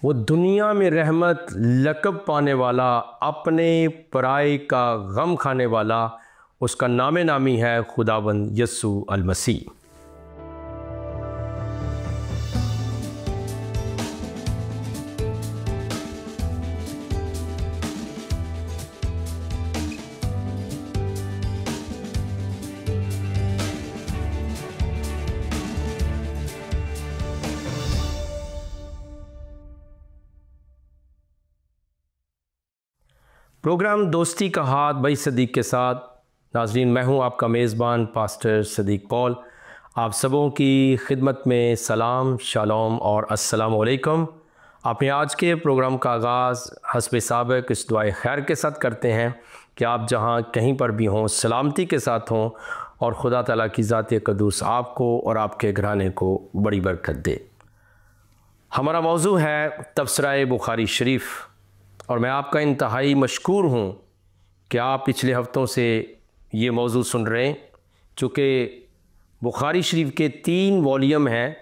वो दुनिया में रहमत लक़ब पाने वाला, अपने पराए का गम खाने वाला, उसका नामे नामी है खुदावंद यस्सु अल मसीह। प्रोग्राम दोस्ती का हाथ भाई सदीक के साथ। नाज़रीन, मैं हूं आपका मेज़बान पास्टर सदीक पॉल। आप सबों की खिदमत में सलाम, शालोम और अस्सलाम वालेकुम। अपने आज के प्रोग्राम का आगाज़ हस्ब साबिक़ इस दुआए खैर के साथ करते हैं कि आप जहां कहीं पर भी हों सलामती के साथ हों और खुदा ताला की ज़ात क़ुद्दूस आपको और आपके घराने को बड़ी बरकत दे। हमारा मौजू है तफ़सीर बुखारी शरीफ और मैं आपका इंतहाई मशकूर हूँ कि आप पिछले हफ़्तों से ये मौजू सुन रहे हैं। चूँकि बुखारी शरीफ के 3 वॉल्यूम हैं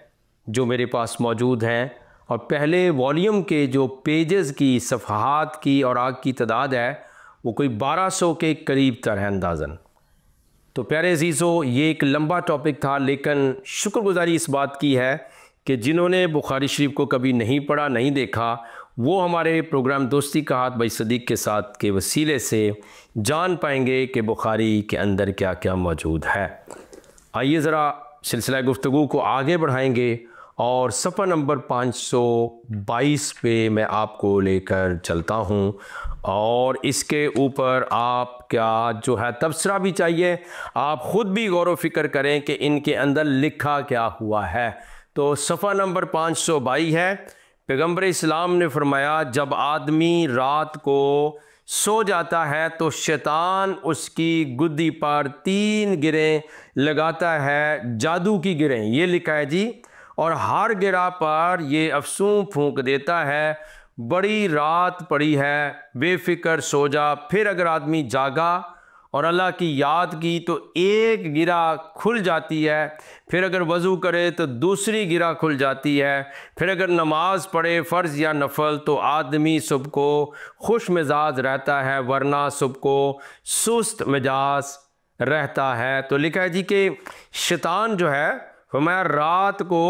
जो मेरे पास मौजूद हैं और पहले वॉल्यूम के जो पेजेस की, सफ़हात की और आग की तादाद है वो कोई 1200 के करीब तर है अंदाज़न। तो प्यारे अज़ीज़ों, ये एक लंबा टॉपिक था, लेकिन शुक्रगुज़ारी इस बात की है कि जिन्होंने बुखारी शरीफ को कभी नहीं पढ़ा, नहीं देखा, वो हमारे प्रोग्राम दोस्ती का हाथ भाई सदीक के साथ के वसीले से जान पाएंगे कि बुखारी के अंदर क्या क्या मौजूद है। आइए ज़रा सिलसिला गुफ्तगू को आगे बढ़ाएंगे और सफ़ा नंबर 522 पे मैं आपको लेकर चलता हूँ और इसके ऊपर आप क्या जो है तबसरा भी चाहिए, आप ख़ुद भी गौर व फिक्र करें कि इनके अंदर लिखा क्या हुआ है। तो सफ़ा नंबर 522 है। पैगम्बर इस्लाम ने फरमाया, जब आदमी रात को सो जाता है तो शैतान उसकी गुद्दी पर 3 गिरें लगाता है, जादू की गिरें, ये लिखा है जी। और हर गिरा पर ये अफसूं फूंक देता है, बड़ी रात पड़ी है, बेफिक्र सो जा। फिर अगर आदमी जागा और अल्लाह की याद की तो एक गिरा खुल जाती है, फिर अगर वज़ू करे तो दूसरी गिरा खुल जाती है, फिर अगर नमाज पढ़े फ़र्ज़ या नफल तो आदमी सुबह को खुश मिजाज रहता है, वरना सुबह को सुस्त मिजाज रहता है। तो लिखा है जी कि शैतान जो है फरमाया रात को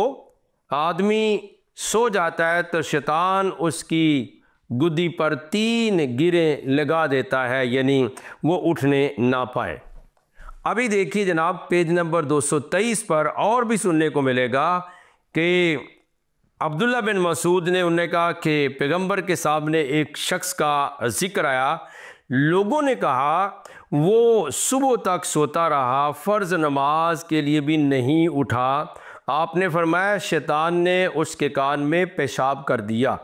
आदमी सो जाता है तो शैतान उसकी गुद्दी पर 3 गिरें लगा देता है, यानी वो उठने ना पाए। अभी देखिए जनाब, पेज नंबर 223 पर और भी सुनने को मिलेगा कि अब्दुल्ला बिन मसूद ने उन्हें कहा कि पैगंबर के सामने एक शख्स का जिक्र आया। लोगों ने कहा वो सुबह तक सोता रहा, फ़र्ज़ नमाज के लिए भी नहीं उठा। आपने फरमाया शैतान ने उसके कान में पेशाब कर दिया।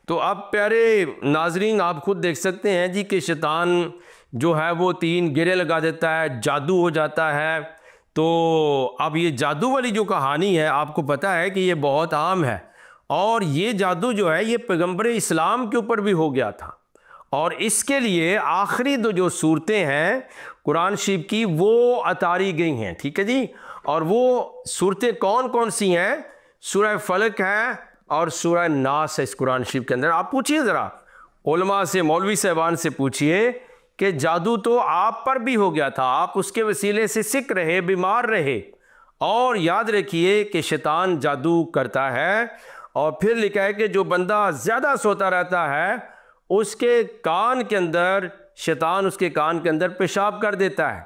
तो अब प्यारे नाजरीन, आप खुद देख सकते हैं जी कि शैतान जो है वो 3 गिरे लगा देता है, जादू हो जाता है। तो अब ये जादू वाली जो कहानी है, आपको पता है कि ये बहुत आम है और ये जादू जो है ये पैगंबर इस्लाम के ऊपर भी हो गया था। और इसके लिए आखिरी जो सूरतें हैं कुरान शरीफ की वो उतारी गई हैं, ठीक है जी। और वो सूरतें कौन कौन सी हैं? सूरह फलक है और सूरह नास है इस कुरान शरीफ के अंदर। आप पूछिए ज़रा उलमा से, मौलवी साहबान से पूछिए कि जादू तो आप पर भी हो गया था, आप उसके वसीले से सिक रहे, बीमार रहे। और याद रखिए कि शैतान जादू करता है। और फिर लिखा है कि जो बंदा ज़्यादा सोता रहता है उसके कान के अंदर शैतान उसके कान के अंदर पेशाब कर देता है।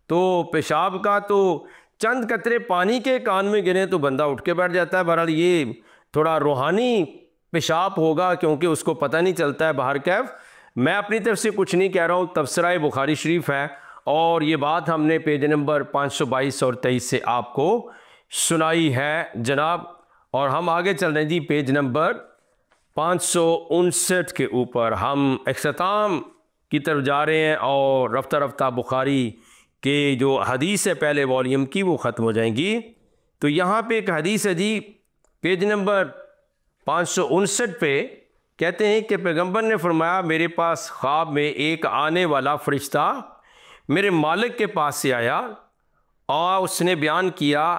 तो पेशाब का तो चंद कतरे पानी के कान में गिरे तो बंदा उठ के बैठ जाता है। बहरहाल ये थोड़ा रूहानी पेशाब होगा क्योंकि उसको पता नहीं चलता है बाहर कैफ। मैं अपनी तरफ से कुछ नहीं कह रहा हूँ, तफसीर बुखारी शरीफ है और ये बात हमने पेज नंबर 522 और 23 से आपको सुनाई है जनाब। और हम आगे चल रहे हैं जी, पेज नंबर 559 के ऊपर हम इख्तिताम की तरफ जा रहे हैं और रफ्ता रफ्ता बुखारी के जो हदीस है पहले वॉल्यूम की वो ख़त्म हो जाएंगी। तो यहाँ पे एक हदीस है जी, पेज नंबर 559 पे कहते हैं कि पैगंबर ने फरमाया, मेरे पास ख्वाब में एक आने वाला फरिश्ता मेरे मालिक के पास से आया और उसने बयान किया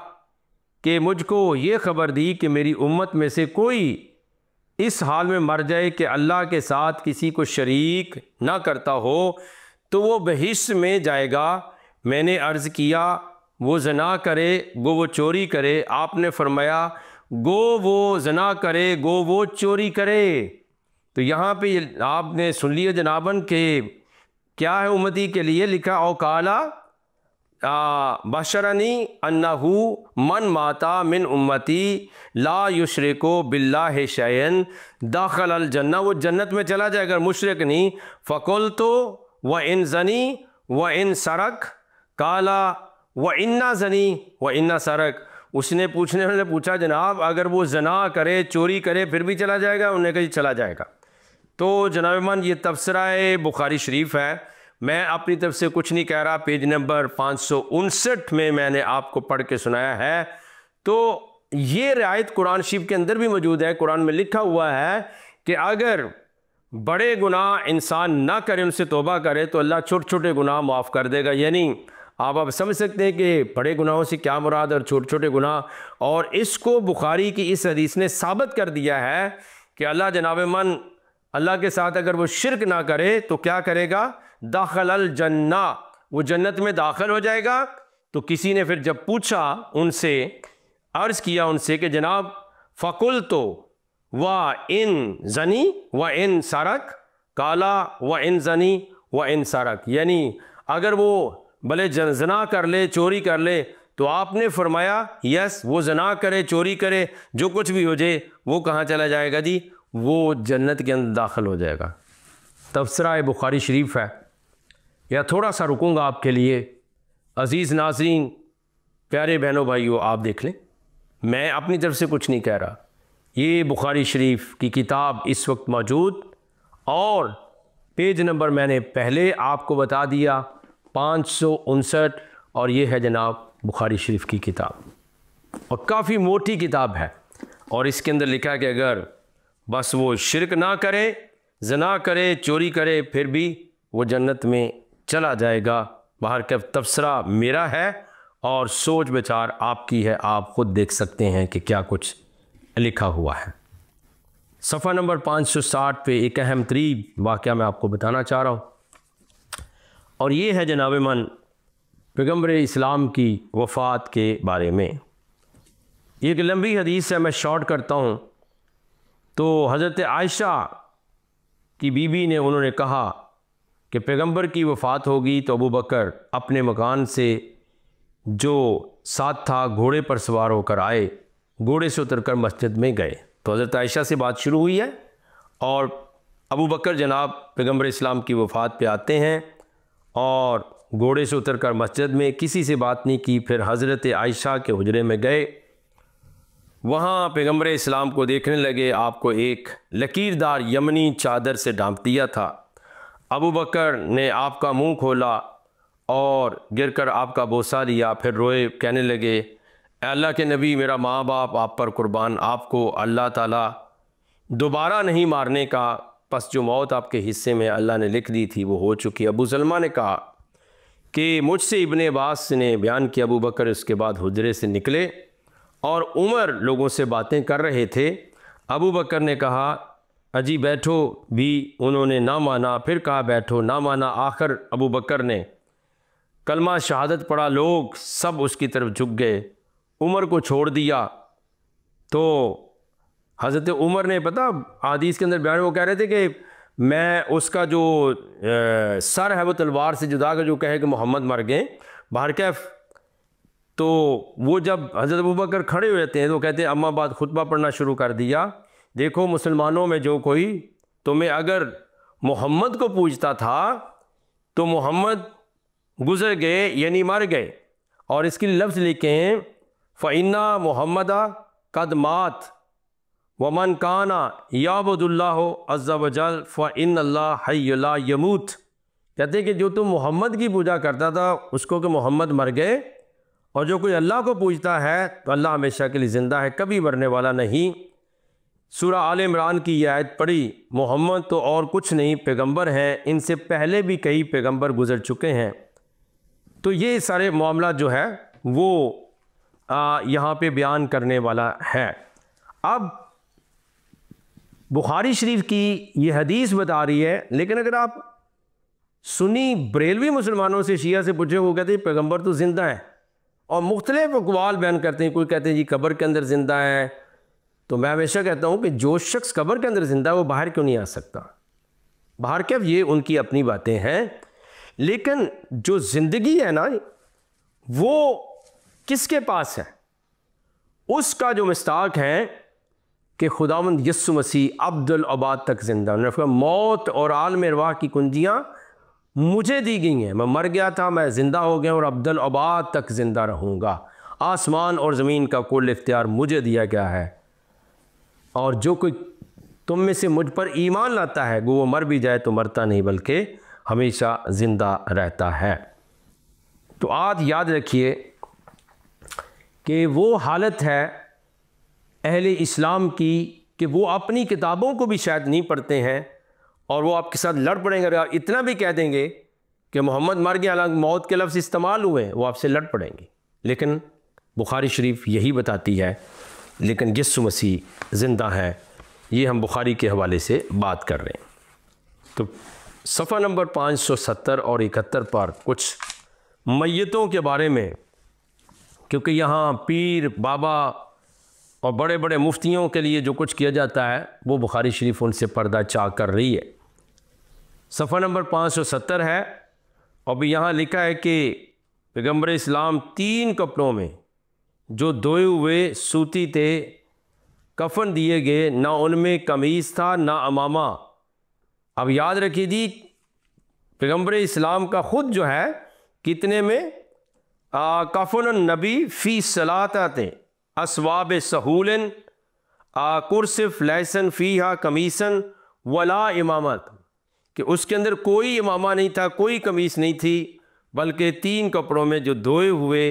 कि मुझको ये ख़बर दी कि मेरी उम्मत में से कोई इस हाल में मर जाए कि अल्लाह के साथ किसी को शरीक ना करता हो तो वो बहिश्त में जाएगा। मैंने अर्ज़ किया वो ज़ना करे गो वो चोरी करे। आपने फरमाया गो वो ज़ना करे गो वो चोरी करे। तो यहाँ पे आपने सुन लिया जनाबन के क्या है उम्मती के लिए लिखा औकाला बशरनी अन्नहु मन माता मिन उम्मती ला युशरिको बिल्लाहि शैअन दाखल अल जन्ना, वो जन्नत में चला जाए अगर मुशरिक नहीं। फ़कुल तो व इन ज़नी व इन सरक काला व इन्ना ज़नी व इन्ना सरक। उसने पूछा जनाब अगर वो जना करे चोरी करे फिर भी चला जाएगा? उन्होंने कहा चला जाएगा। तो जनाब मन ये तफसीरा बुखारी शरीफ है, मैं अपनी तरफ से कुछ नहीं कह रहा। पेज नंबर 559 में मैंने आपको पढ़ के सुनाया है। तो ये रियायत कुरान शरीफ के अंदर भी मौजूद है। कुरान में लिखा हुआ है कि अगर बड़े गुनाह इंसान ना करे, उनसे तौबा करे तो अल्लाह छोटे छोटे गुनाह माफ़ कर देगा। यानी आप समझ सकते हैं कि बड़े गुनाहों से क्या मुराद और छोटे छोटे गुनाह। और इसको बुखारी की इस हदीस ने साबित कर दिया है कि अल्लाह जनाब मन अल्लाह के साथ अगर वो शिरक ना करे तो क्या करेगा? दाखिल अल जन्ना, वो जन्नत में दाखिल हो जाएगा। तो किसी ने फिर जब पूछा उनसे, अर्ज़ किया उनसे कि जनाब फ़कुल तो व इन ज़नी व इन सरक काला व इन ज़नी व इन सरक, यानी अगर वो भले जना कर ले चोरी कर ले तो आपने फरमाया यस वो जना करे चोरी करे जो कुछ भी हो जाए वो कहाँ चला जाएगा जी? वो जन्नत के अंदर दाखिल हो जाएगा। तफसीरा बुखारी शरीफ है। या थोड़ा सा रुकूंगा आपके लिए। अज़ीज़ नाज़रीन, प्यारे बहनों भाइयों, आप देख लें, मैं अपनी तरफ से कुछ नहीं कह रहा। ये बुखारी शरीफ की किताब इस वक्त मौजूद और पेज नंबर मैंने पहले आपको बता दिया 559, और ये है जनाब बुखारी शरीफ की किताब और काफ़ी मोटी किताब है। और इसके अंदर लिखा है कि अगर बस वो शिरक ना करे, जना करे, चोरी करे फिर भी वो जन्नत में चला जाएगा। बाहर का तबसरा मेरा है और सोच विचार आपकी है, आप ख़ुद देख सकते हैं कि क्या कुछ लिखा हुआ है। सफ़ा नंबर 560 पे एक अहम तरीन वाक़या मैं आपको बताना चाह रहा हूँ और ये है जनाब मन पैगम्बर इस्लाम की वफ़ात के बारे में। एक लंबी हदीस है, मैं शॉर्ट करता हूँ। तो हज़रत आयशा की बीवी ने उन्होंने कहा कि पैगम्बर की वफ़ात होगी तो अबू बकर अपने मकान से जो साथ था घोड़े पर सवार होकर आए, घोड़े से उतरकर मस्जिद में गए। तो हज़रत आयशा से बात शुरू हुई है और अबू बकर जनाब पैगम्बर इस्लाम की वफ़ात पे आते हैं और घोड़े से उतरकर मस्जिद में किसी से बात नहीं की। फिर हज़रत आयशा के हुजरे में गए, वहाँ पैगम्बर इस्लाम को देखने लगे। आपको एक लकीरदार यमनी चादर से ढांप दिया था। अबू बकर ने आपका मुंह खोला और गिरकर आपका बोसा लिया, फिर रोए, कहने लगे अल्लाह के नबी, मेरा माँ बाप आप पर कुर्बान, आपको अल्लाह ताला दोबारा नहीं मारने का, बस जो मौत आपके हिस्से में अल्लाह ने लिख दी थी वो हो चुकी। अबू सलमा ने कहा कि मुझसे इब्ने अब्बास ने बयान किया, अबू बकर इसके बाद हुजरे से निकले और उमर लोगों से बातें कर रहे थे। अबू बकर ने कहा अजी बैठो, भी उन्होंने ना माना, फिर कहा बैठो, ना माना। आखिर अबू बकर ने कलमा शहादत पढ़ा, लोग सब उसकी तरफ झुक गए, उमर को छोड़ दिया। तो हज़रत उमर ने, पता हदीस के अंदर बयान वो कह रहे थे कि मैं उसका जो सर है वो तलवार से जुदा कर, जो कहे कि मोहम्मद मर गए। बाहर कैफ तो वो जब हज़रत अबू बकर खड़े हो जाते हैं तो कहते हैं अम्मा बाद खुतबा पढ़ना शुरू कर दिया, देखो मुसलमानों में जो कोई तुम्हें अगर मोहम्मद को पूजता था तो मोहम्मद गुज़र गए यानी मर गए। और इसके लफ्ज़ लिखे हैं फ़इन्ना मोहम्मदा कद मात वमन काना याबुदुल्लाह अज़्ज़ा वजल फ़इन्नल्लाह हय्युन ला यमूत। कहते हैं कि जो तुम मोहम्मद की पूजा करता था उसको कि मोहम्मद मर गए, और जो कोई अल्लाह को पूजता है तो अल्लाह हमेशा के लिए ज़िंदा है, कभी मरने वाला नहीं। सूरह आल इमरान की ये आयत पढ़ी, मोहम्मद तो और कुछ नहीं पैगंबर हैं, इनसे पहले भी कई पैगंबर गुज़र चुके हैं। तो ये सारे मामला जो है वो यहाँ पे बयान करने वाला है। अब बुखारी शरीफ की ये हदीस बता रही है, लेकिन अगर आप सुन्नी बरेलवी मुसलमानों से, शिया से पूछे, वो कहते हैं पैगंबर तो ज़िंदा है और मुख्तलिफ अक़वाल बयान करते हैं। कोई कहते हैं जी कब्र के अंदर ज़िंदा है। तो मैं हमेशा कहता हूँ कि जो शख्स कब्र के अंदर ज़िंदा है वो बाहर क्यों नहीं आ सकता? बाहर क्या, ये उनकी अपनी बातें हैं, लेकिन जो ज़िंदगी है ना वो किसके पास है? उसका जो मिस्ताक है कि खुदावंद यस्सु मसीह अब्दुल अबाद तक ज़िंदा। उन्होंने कहा मौत और आलम अरवाह की कुंजियाँ मुझे दी गई हैं, मैं मर गया था, मैं ज़िंदा हो गया और अब्दुल अबाद तक ज़िंदा रहूँगा। आसमान और ज़मीन का कुल इख्तियार मुझे दिया गया है, और जो कोई तुम में से मुझ पर ईमान लाता है वो मर भी जाए तो मरता नहीं बल्कि हमेशा ज़िंदा रहता है। तो आज याद रखिए कि वो हालत है अहले इस्लाम की कि वो अपनी किताबों को भी शायद नहीं पढ़ते हैं और वो आपके साथ लड़ पड़ेंगे। अगर इतना भी कह देंगे कि मोहम्मद मर गया, हालांकि मौत के लफ्ज़ इस्तेमाल हुए, वो आपसे लड़ पड़ेंगे। लेकिन बुखारी शरीफ यही बताती है, लेकिन यस्सु मसीह ज़िंदा है। ये हम बुखारी के हवाले से बात कर रहे हैं। तो सफ़ा नंबर 570 और 71 पर कुछ मैयतों के बारे में, क्योंकि यहाँ पीर बाबा और बड़े बड़े मुफ्तियों के लिए जो कुछ किया जाता है वो बुखारी शरीफ उनसे पर्दा चाक कर रही है। सफ़ा नंबर 570 है और भी यहाँ लिखा है कि पैगंबर इस्लाम 3 कपड़ों में जो धोए हुए सूती थे कफन दिए गए, ना उनमें कमीज़ था ना अमामा। अब याद रखिए जी, पैगंबर इस्लाम का ख़ुद जो है कितने में कफन नबी फ़ी सलाते असवाब सहूलन कुरसिफ लैसन फ़ीहा कमीसन वला इमामत, कि उसके अंदर कोई इमामा नहीं था, कोई कमीज़ नहीं थी, बल्कि 3 कपड़ों में जो धोए हुए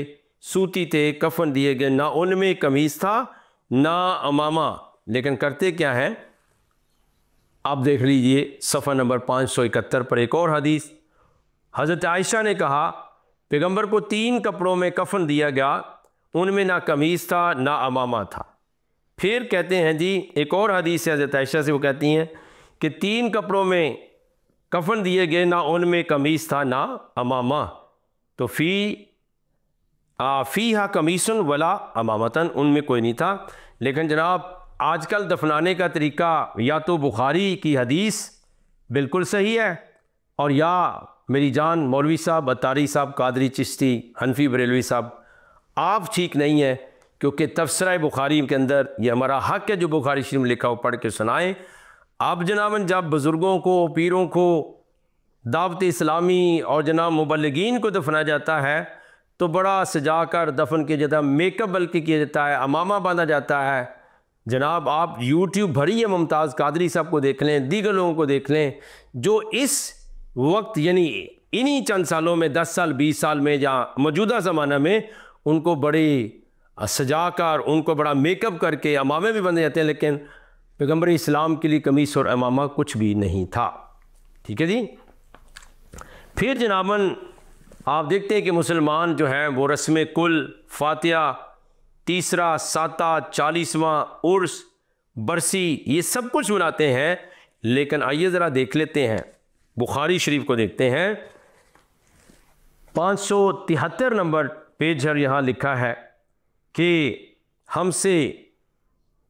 सूती थे कफन दिए गए, ना उनमें कमीज़ था ना अमामा। लेकिन करते क्या हैं, आप देख लीजिए सफ़ा नंबर 571 पर एक और हदीस। हज़रत आयशा ने कहा पैगंबर को 3 कपड़ों में कफन दिया गया, उनमें ना कमीज़ था ना अमामा था। फिर कहते हैं जी एक और हदीस है हज़रत आयशा से, वो कहती हैं कि 3 कपड़ों में कफन दिए गए, ना उनमें कमीज़ था ना अमामा। तो फ़ीहा कमीसन वला अमामतन, उनमें कोई नहीं था। लेकिन जनाब आजकल दफनाने का तरीका या तो बुखारी की हदीस बिल्कुल सही है, और या मेरी जान मौलवी साहब, अतारी साहब, कादरी, चिश्ती, हनफी, बरेलवी साहब, आप ठीक नहीं है, क्योंकि तफसीर बुखारी के अंदर ये हमारा हक़ है जो बुखारी शरीफ में लिखा हो पढ़ के सुनाएं। अब जनाबन जब बुज़ुर्गों को, पीरों को, दावत इस्लामी और जनाब मुबल्लिगीन को दफनाया जाता है तो बड़ा सजा कर दफन किया जाता है, मेकअप बल्कि किया जाता है, अमामा बांधा जाता है। जनाब आप यूट्यूब भरी है, मुमताज़ कादरी साहब को देख लें, दीगर लोगों को देख लें, जो इस वक्त यानी इन्हीं चंद सालों में 10 साल 20 साल में या मौजूदा ज़माना में उनको बड़ी सजा कर, उनको बड़ा मेकअप करके अमामे भी बंधे जाते हैं, लेकिन पैगंबर इस्लाम के लिए कमीज़ और अमामा कुछ भी नहीं था। ठीक है जी। फिर जनाबन आप देखते हैं कि मुसलमान जो हैं वो रस्म कुल, फातिहा, तीसरा, साता, 40वां उर्स, बरसी, ये सब कुछ मनाते हैं। लेकिन आइए ज़रा देख लेते हैं, बुखारी शरीफ को देखते हैं। 573 नंबर पेज पर यहाँ लिखा है कि हमसे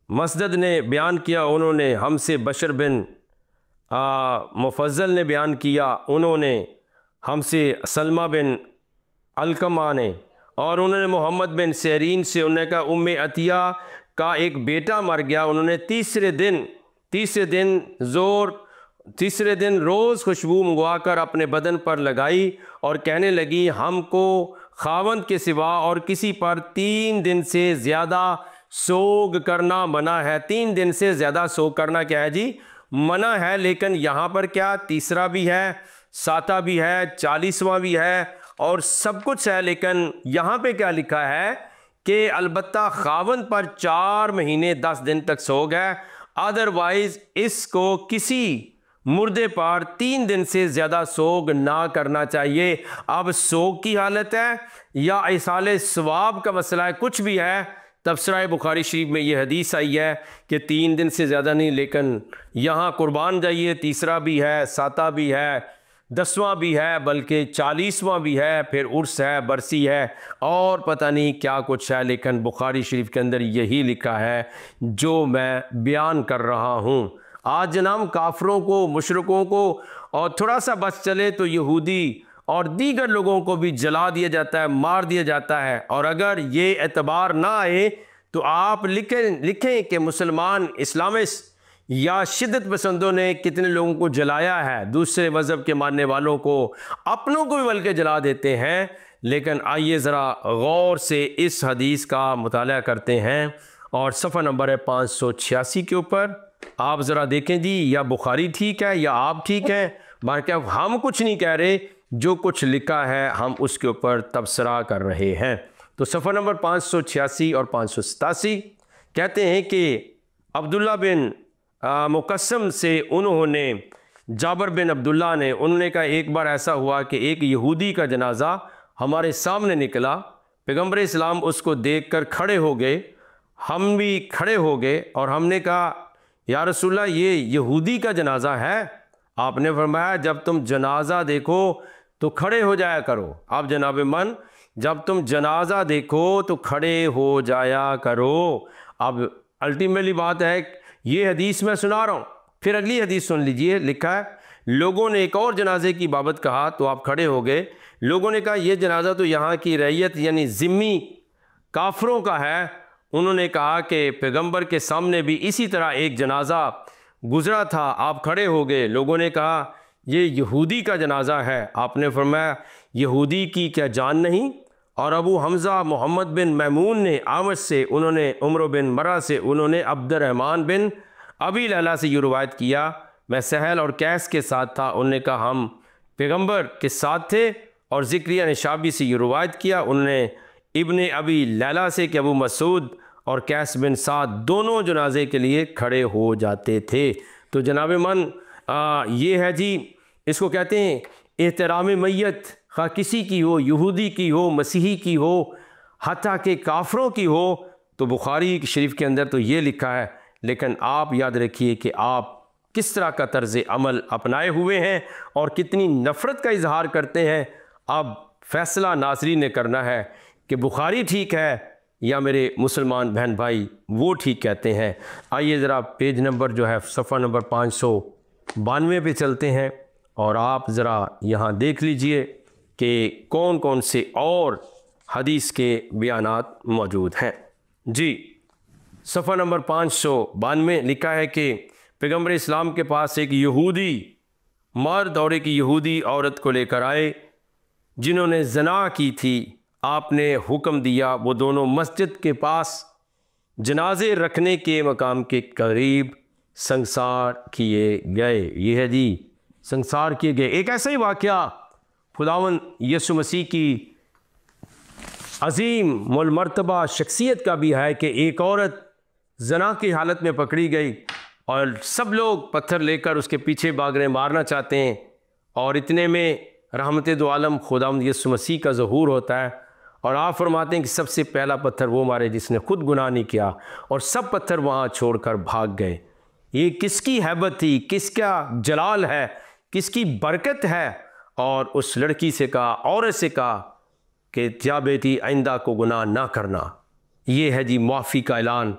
मसदद ने बयान किया, उन्होंने हमसे बशर बिन मुफज्जल ने बयान किया, उन्होंने हमसे सलमा बिन अलकमा ने, और उन्होंने मोहम्मद बिन सहरीन से, उन्होंने कहा उम्मे अतिया का एक बेटा मर गया। उन्होंने तीसरे दिन रोज़ खुशबू मंगवा कर अपने बदन पर लगाई और कहने लगी हमको खावंद के सिवा और किसी पर 3 दिन से ज़्यादा सोग करना मना है। 3 दिन से ज़्यादा सोग करना क्या है जी, मना है। लेकिन यहाँ पर क्या, तीसरा भी है, साता भी है, 40वां भी है और सब कुछ है। लेकिन यहाँ पे क्या लिखा है कि अलबत्ता खावंद पर 4 महीने 10 दिन तक सोग है, अदरवाइज इसको किसी मुर्दे पर 3 दिन से ज़्यादा सोग ना करना चाहिए। अब सोग की हालत है या इसाले सवाब का मसला है, कुछ भी है, तफसीर बुखारी शरीफ में ये हदीस आई है कि 3 दिन से ज़्यादा नहीं, लेकिन यहाँ कुर्बान जाइए, तीसरा भी है, साता भी है, 10वां भी है, बल्कि 40वां भी है, फिर उर्स है, बरसी है और पता नहीं क्या कुछ है, लेकिन बुखारी शरीफ के अंदर यही लिखा है जो मैं बयान कर रहा हूँ। आज जनाब काफरों को, मुशरिकों को और थोड़ा सा बस चले तो यहूदी और दीगर लोगों को भी जला दिया जाता है, मार दिया जाता है। और अगर ये एतबार ना आए तो आप लिखें कि मुसलमान, इस्लामिस्ट या शिद्दत पसंदों ने कितने लोगों को जलाया है, दूसरे मज़हब के मानने वालों को, अपनों को भी बल्कि जला देते हैं। लेकिन आइए ज़रा गौर से इस हदीस का मुताला करते हैं और सफ़ा नंबर है 586 के ऊपर। आप ज़रा देखें जी, या बुखारी ठीक है या आप ठीक हैं, बाकी हम कुछ नहीं कह रहे, जो कुछ लिखा है हम उसके ऊपर तबसरा कर रहे हैं। तो सफ़ा नंबर 586 और 587 कहते हैं कि अब्दुल्ला बिन मुकस्सम से उन्होंने, जाबर बिन अब्दुल्ला ने, उन्होंने कहा एक बार ऐसा हुआ कि एक यहूदी का जनाजा हमारे सामने निकला, पैगम्बर इस्लाम उसको देखकर खड़े हो गए, हम भी खड़े हो गए और हमने कहा या रसूलल्लाह ये यहूदी का जनाजा है। आपने फरमाया जब तुम जनाजा देखो तो खड़े हो जाया करो। आप जनाब मन, जब तुम जनाजा देखो तो खड़े हो जाया करो। अब अल्टीमेटली बात है, ये हदीस मैं सुना रहा हूँ, फिर अगली हदीस सुन लीजिए। लिखा है लोगों ने एक और जनाजे की बाबत कहा तो आप खड़े हो गए। लोगों ने कहा यह जनाजा तो यहाँ की रैयत यानी ज़िम्मी काफरों का है। उन्होंने कहा कि पैगंबर के सामने भी इसी तरह एक जनाजा गुजरा था, आप खड़े हो गए। लोगों ने कहा ये यहूदी का जनाजा है। आपने फरमाया यहूदी की क्या जान नहीं। और अबू हमज़ा मोहम्मद बिन मैमून ने आमद से, उन्होंने उमर बिन मरा से, उन्होंने अब्दुर्रहमान बिन अबी लैला से ये रवायत किया, मैं सहल और कैस के साथ था। उन्होंने कहा हम पैगंबर के साथ थे। और ज़िक्रिया ने शाबी से ये रवायत किया, उन्होंने इब्ने अबी लैला से कि अबू मसूद और कैस बिन साद दोनों जनाजे के लिए खड़े हो जाते थे। तो जनाब मन ये है जी, इसको कहते हैं एहतराम मैयत, खा किसी की हो, यहूदी की हो, मसीही की हो, हत्ता के काफरों की हो। तो बुखारी शरीफ के अंदर तो ये लिखा है, लेकिन आप याद रखिए कि आप किस तरह का तर्ज अमल अपनाए हुए हैं और कितनी नफ़रत का इजहार करते हैं। अब फैसला नाज़रीन ने करना है कि बुखारी ठीक है या मेरे मुसलमान बहन भाई वो ठीक कहते हैं। आइए ज़रा पेज नंबर जो है सफ़ा नंबर 592 पे चलते हैं और आप ज़रा यहाँ देख लीजिए कि कौन कौन से और हदीस के बयानात मौजूद हैं। जी, सफ़ा नंबर 592 लिखा है कि पैगम्बर इस्लाम के पास एक यहूदी मर्द और एक यहूदी औरत को लेकर आए जिन्होंने ज़ना की थी। आपने हुक्म दिया वो दोनों मस्जिद के पास जनाजे रखने के मकाम के करीब संसार किए गए। ये है जी, संसार किए गए। एक ऐसा ही वाक़या खुदावन यसु मसीह की अजीम मुलमर्तबा शख्सियत का भी है कि एक औरत ज़ना की हालत में पकड़ी गई और सब लोग पत्थर लेकर उसके पीछे भाग रहे, मारना चाहते हैं। और इतने में रहमत दो आलम खुदावंद यसु मसीह का ज़हूर होता है और आप फरमाते हैं कि सबसे पहला पत्थर वो मारे जिसने खुद गुनाह नहीं किया, और सब पत्थर वहाँ छोड़कर भाग गए। ये किसकी हैबत थी, किसका जलाल है, किसकी बरकत है। और उस लड़की से कहा, औरत से कहा कि जा बेटी आइंदा को गुनाह ना करना। ये है जी मुआफ़ी का ऐलान।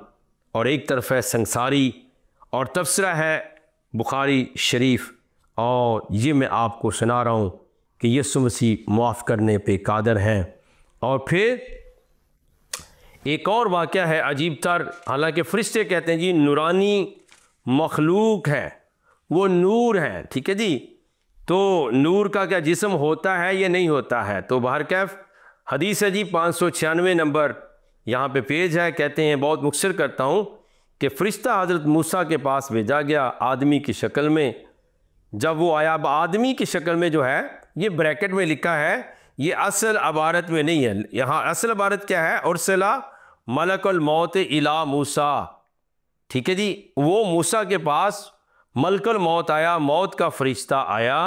और एक तरफ है संसारी और तबसरा है बुखारी शरीफ। और ये मैं आपको सुना रहा हूँ कि यीशु मसीह मुआफ़ करने पे कादर हैं। और फिर एक और वाक़या है अजीब तर, हालांकि फ़रिश्ते कहते हैं जी नूरानी मखलूक है, वो नूर है, ठीक है जी। तो नूर का क्या जिस्म होता है या नहीं होता है। तो बाहर कैफ हदीस है जी 596 नंबर यहाँ पे पेज है। कहते हैं, बहुत मुख्तसर करता हूँ, कि फ़रिश्ता हज़रत मूसा के पास भेजा गया आदमी की शक्ल में। जब वो आया, अब आदमी की शक्ल में जो है ये ब्रैकेट में लिखा है, ये असल अबारत में नहीं है। यहाँ असल अबारत क्या है, उर्सला मलकुल मौत इला मूसा, ठीक है जी। वो मूसा के पास मलकुल मौत आया, मौत का फरिश्ता आया।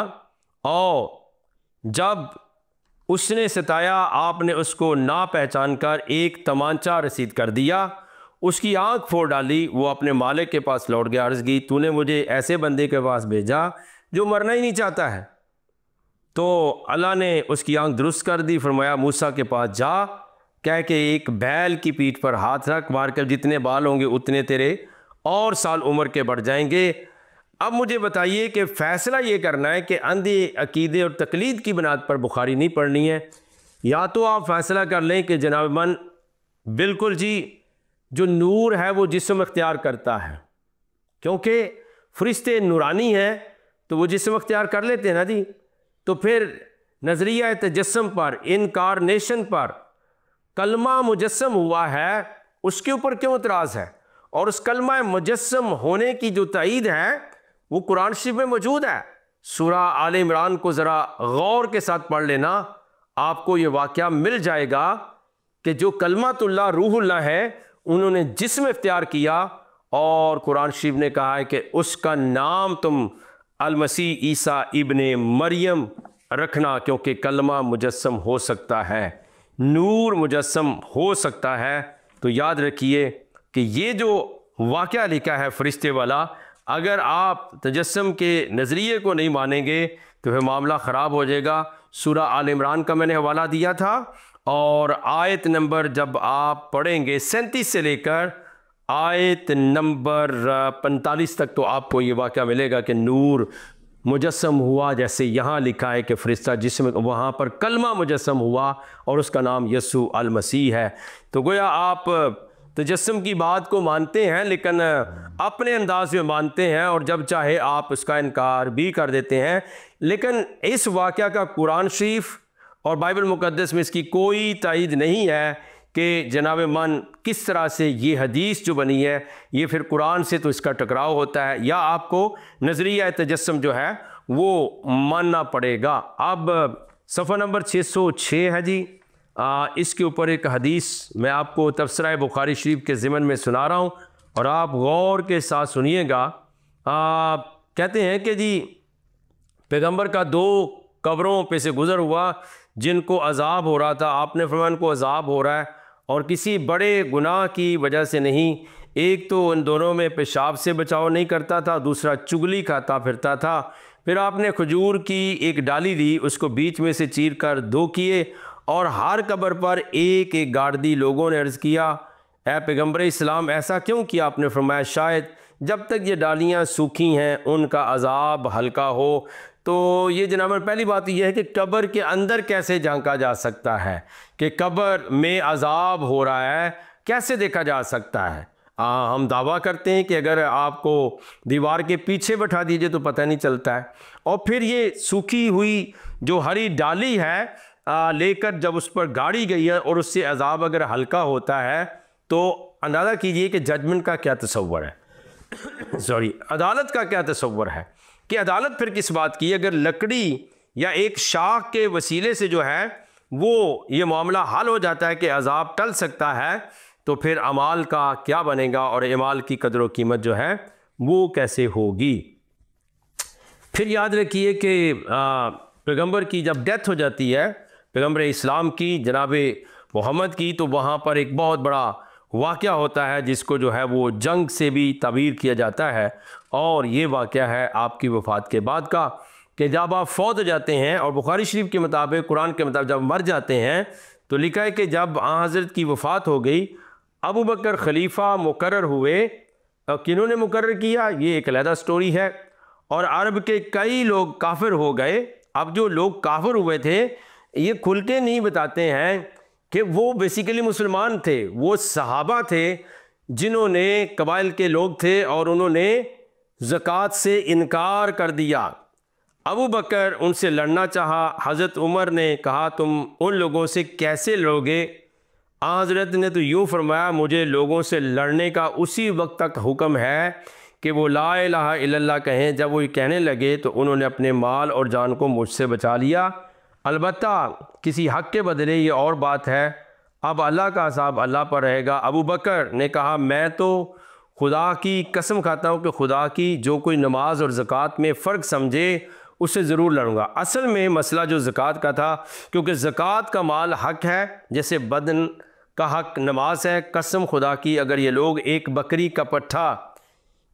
और जब उसने सताया, आपने उसको ना पहचान कर एक तमांचा रसीद कर दिया, उसकी आंख फोड़ डाली, वो अपने मालिक के पास लौट गया। अर्ज़ की तूने मुझे ऐसे बंदे के पास भेजा जो मरना ही नहीं चाहता है। तो अल्लाह ने उसकी आंख दुरुस्त कर दी। फरमाया मूसा के पास जा, कह के एक बैल की पीठ पर हाथ रख, मार कर जितने बाल होंगे उतने तेरे और साल उम्र के बढ़ जाएंगे। अब मुझे बताइए कि फ़ैसला ये करना है कि अंधे अकीदे और तकलीद की बुनियाद पर बुखारी नहीं पढ़नी है, या तो आप फ़ैसला कर लें कि जनाब मन बिल्कुल जी जो नूर है वो जिस्म अख्तियार करता है, क्योंकि फरिश्ते नूरानी हैं तो वो जिस्म अख्तियार कर लेते हैं ना जी। तो फिर नज़रिया तजस्सुम पर, इनकारनेशन पर कलमा मुजस्सम हुआ है, उसके ऊपर क्यों इतराज़ है? और उस कलमा मुजस्सम होने की जो तईद है वो कुरान शरीफ में मौजूद है। सूरा आले इमरान को ज़रा गौर के साथ पढ़ लेना, आपको ये वाक़या मिल जाएगा कि जो कलमातुल्लाह रूहुल्लाह है उन्होंने जिस्म इख्तियार किया, और कुरान शरीफ ने कहा है कि उसका नाम तुम अल-मसीह ईसा इब्ने मरियम रखना, क्योंकि कलमा मुजस्सम हो सकता है, नूर मुजस्सम हो सकता है। तो याद रखिए कि ये जो वाक़या लिखा है फरिश्ते वाला, अगर आप तजस्सुम के नज़रिए को नहीं मानेंगे तो फिर मामला ख़राब हो जाएगा। सूरा आल इमरान का मैंने हवाला दिया था, और आयत नंबर जब आप पढ़ेंगे 37 से लेकर आयत नंबर 45 तक, तो आपको ये वाक़या मिलेगा कि नूर मुजस्सम हुआ, जैसे यहाँ लिखा है कि फ़रिश्ता जिसमें वहाँ पर कलमा मुजस्सम हुआ और उसका नाम यसू अल मसीह है। तो गोया आप तजस्सुम की बात को मानते हैं लेकिन अपने अंदाज में मानते हैं, और जब चाहे आप उसका इनकार भी कर देते हैं। लेकिन इस वाक़या का कुरान शरीफ और बाइबल मुक़द्दस में इसकी कोई तायीद नहीं है कि जनाब मन किस तरह से ये हदीस जो बनी है ये फिर कुरान से तो इसका टकराव होता है, या आपको नज़रिया तजस्सुम जो है वो मानना पड़ेगा। अब सफ़ा नंबर 606 है जी, इसके ऊपर एक हदीस मैं आपको तफसीर बुखारी शरीफ के ज़िमन में सुना रहा हूँ, और आप गौर के साथ सुनिएगा। कहते हैं कि जी पैगंबर का 2 कब्रों पे से गुज़र हुआ जिनको अज़ाब हो रहा था। आपने फरमाया उनको अज़ाब हो रहा है और किसी बड़े गुनाह की वजह से नहीं, एक तो उन दोनों में पेशाब से बचाव नहीं करता था, दूसरा चुगली खाता फिरता था। फिर आपने खजूर की एक डाली दी, उसको बीच में से चीर कर 2 किए, और हर कब्र पर एक एक गाड़ दी। लोगों ने अर्ज़ किया ऐ पैगंबर इस्लाम ऐसा क्यों किया? आपने फरमाया शायद जब तक ये डालियाँ सूखी हैं उनका अज़ाब हल्का हो। तो ये जनाब पहली बात यह है कि कब्र के अंदर कैसे झांका जा सकता है कि कब्र में अज़ाब हो रहा है, कैसे देखा जा सकता है? हम दावा करते हैं कि अगर आपको दीवार के पीछे बैठा दीजिए तो पता नहीं चलता है। और फिर ये सूखी हुई जो हरी डाली है लेकर जब उस पर गाड़ी गई है और उससे अज़ाब अगर हल्का होता है तो अंदाज़ा कीजिए कि जजमेंट का क्या तसव्वुर है सॉरी अदालत का क्या तसव्वुर है कि अदालत फिर किस बात की? अगर लकड़ी या एक शाख के वसीले से जो है वो ये मामला हल हो जाता है कि अज़ाब टल सकता है, तो फिर अमाल का क्या बनेगा और अमाल की कदर व कीमत जो है वो कैसे होगी? फिर याद रखिए कि पैगंबर की जब डेथ हो जाती है, पैगंबर इस्लाम की, जनाब मोहम्मद की, तो वहाँ पर एक बहुत बड़ा वाक़या होता है जिसको जो है वो जंग से भी ताबीर किया जाता है। और ये वाक़या है आपकी वफ़ात के बाद का कि जब आप फौत हो जाते हैं, और बुखारी शरीफ के मुताबिक, कुरान के मुताबिक जब मर जाते हैं तो लिखा है कि जब हज़रत की वफ़ात हो गई, अबू बकर खलीफा मुकर्रर हुए। किन्होंने मुकर्रर किया ये एक अलहदा स्टोरी है। और अरब के कई लोग काफिर हो गए। अब जो लोग काफिर हुए थे ये खुल के नहीं बताते हैं कि वो बेसिकली मुसलमान थे, वो सहाबा थे जिन्होंने कबाइल के लोग थे और उन्होंने ज़कात से इनकार कर दिया। अबू बकर उनसे लड़ना चाहा, हज़रत उमर ने कहा तुम उन लोगों से कैसे लड़ोगे? हज़रत ने तो यूँ फरमाया मुझे लोगों से लड़ने का उसी वक्त तक हुक्म है कि वो ला इलाहा इल्लल्लाह कहें। जब वो ये कहने लगे तो उन्होंने अपने माल और जान को मुझसे बचा लिया। अलबत्ता किसी हक़ के बदले ये और बात है, अब अल्लाह का अज़ाब अल्लाह पर रहेगा। अबू बकर ने कहा मैं तो खुदा की कसम खाता हूँ कि खुदा की जो कोई नमाज और ज़कात में फ़र्क समझे उससे ज़रूर लड़ूंगा। असल में मसला जो ज़कात का था, क्योंकि ज़कात का माल हक है, जैसे बदन का हक नमाज है। कसम खुदा की अगर ये लोग एक बकरी का पट्ठा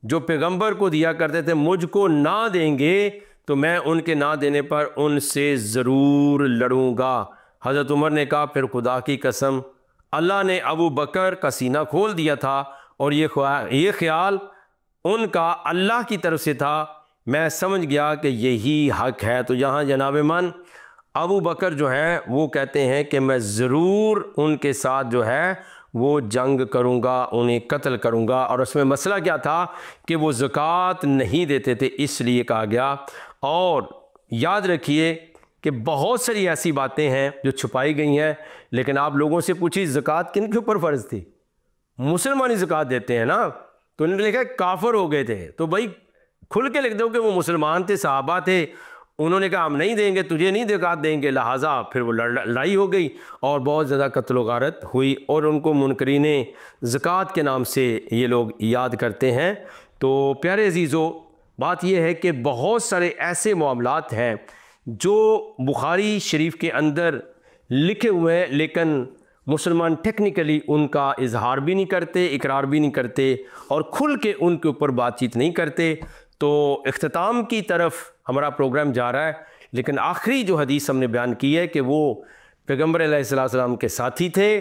जो पैगंबर को दिया करते थे मुझको ना देंगे तो मैं उनके ना देने पर उनसे ज़रूर लड़ूंगा। हज़रत उमर ने कहा फिर खुदा की कसम अल्लाह ने अबू बकर का सीना खोल दिया था और ये ख्याल उनका अल्लाह की तरफ से था। मैं समझ गया कि यही हक है। तो यहाँ जनाब मन अबू बकर जो है वो कहते हैं कि मैं ज़रूर उनके साथ जो है वो जंग करूँगा, उन्हें कत्ल करूँगा। और उसमें मसला क्या था कि वो ज़कात नहीं देते थे, इसलिए कहा गया। और याद रखिए कि बहुत सारी ऐसी बातें हैं जो छुपाई गई हैं, लेकिन आप लोगों से पूछिए ज़कात किन के ऊपर फ़र्ज़ थी? मुसलमान ही ज़कात देते हैं ना। तो उन्होंने लिखा काफिर हो गए थे, तो भाई खुल के लिख दो कि वो मुसलमान थे, सहाबा थे। उन्होंने कहा हम नहीं देंगे, तुझे नहीं ज़कात देंगे, लिहाजा फिर वो लड़ाई हो गई और बहुत ज़्यादा कत्ल व गारत हुई और उनको मुनकरीन ज़कात के नाम से ये लोग याद करते हैं। तो प्यारे अजीज़ों, बात यह है कि बहुत सारे ऐसे मामलात हैं जो बुखारी शरीफ के अंदर लिखे हुए हैं, लेकिन मुसलमान टेक्निकली उनका इजहार भी नहीं करते, इकरार भी नहीं करते और खुल के उनके ऊपर बातचीत नहीं करते। तो इख्तिताम की तरफ हमारा प्रोग्राम जा रहा है, लेकिन आखिरी जो हदीस हमने बयान की है कि वो पैगम्बर अलैहिस्सलाम के साथी थे,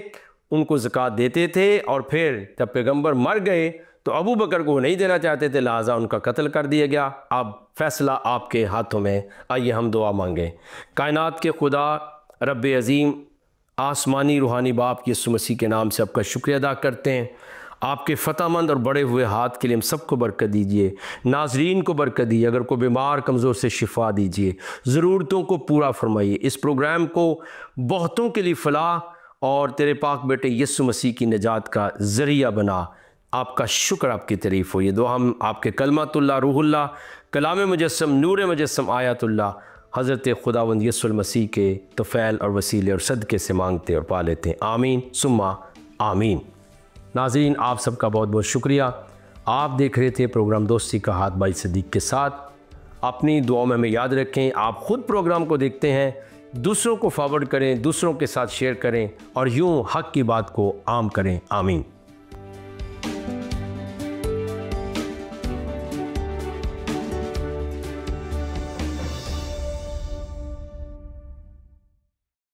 उनको ज़कात देते थे और फिर जब पैगम्बर मर गए तो अबू बकर को नहीं देना चाहते थे, लिहाजा उनका कत्ल कर दिया गया। अब फ़ैसला आपके हाथों में। आइए हम दुआ मांगें। कायनात के खुदा रब अज़ीम, आसमानी रूहानी बाप यीशु मसीह के नाम से आपका शुक्रिया अदा करते हैं। आपके फ़तहमंद और बड़े हुए हाथ के लिए हम सबको बरकत दीजिए, नाजरीन को बरकत दीजिए, अगर कोई बीमार कमज़ोर से शिफा दीजिए, ज़रूरतों को पूरा फरमाइए। इस प्रोग्राम को बहुतों के लिए फ़लाह और तेरे पाक बेटे यीशु मसीह की निजात का ज़रिया बना। आपका शुक्र, आपकी तारीफ़ हो। ये दुआ हम आपके कलमातुल्लाह, रूहुल्लाह, कलाम मुजस्सम, नूर मुजस्सम, आयतुल्लाह हज़रत खुदावंद यीशु मसीह के तफ़ैल और वसीले और सदक़े से मांगते और पा लेते हैं। आमीन सुम्मा आमीन। नाज़रीन, आप सबका बहुत बहुत शुक्रिया। आप देख रहे थे प्रोग्राम दोस्ती का हाथ भाई सदीक़ के साथ। अपनी दुआओं में हमें याद रखें। आप ख़ुद प्रोग्राम को देखते हैं, दूसरों को फॉरवर्ड करें, दूसरों के साथ शेयर करें और यूँ हक़ की बात को आम करें। आमीन।